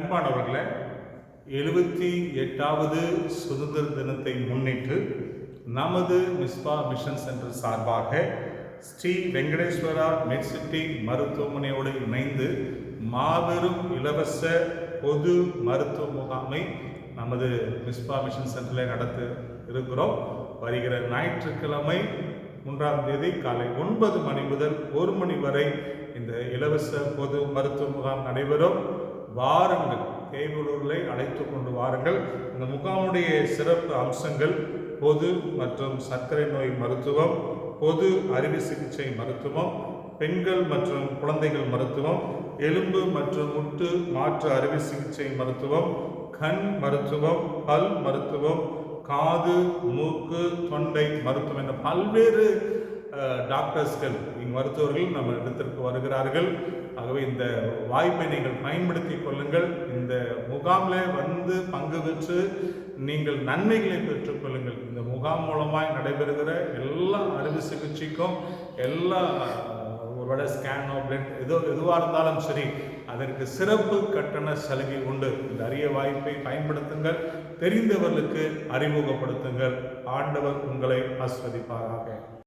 அன்பானவர்களே, 78வது சுதந்திர தினத்தை முன்னிட்டு நமது மிஸ்பா மிஷன் சென்டர் சார்பாக ஸ்ரீ வெங்கடேஸ்வரா மெட்சிட்டி மருத்துவமனையோடு இணைந்து மாபெரும் இலவச பொது மருத்துவ முகாமை நமது மிஸ்பா மிஷன் சென்டரில் நடத்த இருக்கிறோம். வருகிற ஞாயிற்றுக்கிழமை 3ஆம் தேதி காலை 9 மணி முதல் 1 மணி வரை இந்த இலவச பொது மருத்துவ முகாம் நடைபெறும். வாருங்கள், தேவையுள்ளவர்களை அழைத்து கொண்டு வாருங்கள். இந்த முகாமுடைய சிறப்பு அம்சங்கள் பொது மற்றும் சர்க்கரை நோய் மருத்துவம், பொது அறுவை சிகிச்சை மருத்துவம், பெண்கள் மற்றும் குழந்தைகள் மருத்துவம், எலும்பு மற்றும் முட்டு மாற்று அறுவை சிகிச்சை மருத்துவம், கண் மருத்துவம், பல் மருத்துவம், காது, மூக்கு, தொண்டை மருத்துவம் என்ற பல்வேறு டாக்டர்ஸ்கள் மருத்துவர்கள் நம்ம இடத்திற்கு வருகிறார்கள். ஆகவே இந்த வாய்ப்பை நீங்கள் பயன்படுத்தி கொள்ளுங்கள். இந்த முகாமில் வந்து பங்கு பெற்று நீங்கள் நன்மைகளை பெற்றுக்கொள்ளுங்கள். இந்த முகாம் மூலமாய் நடைபெறுகிற எல்லா அறுவை சிகிச்சைக்கும் எல்லா ஒருவேளை ஸ்கேனோ பிளட் எதுவாக இருந்தாலும் சரி, அதற்கு சிறப்பு கட்டண சலுகை உண்டு. இந்த அரிய வாய்ப்பை பயன்படுத்துங்கள். தெரிந்தவர்களுக்கு அறிமுகப்படுத்துங்கள். ஆண்டவர் உங்களை ஆசீர்வதிப்பாராக.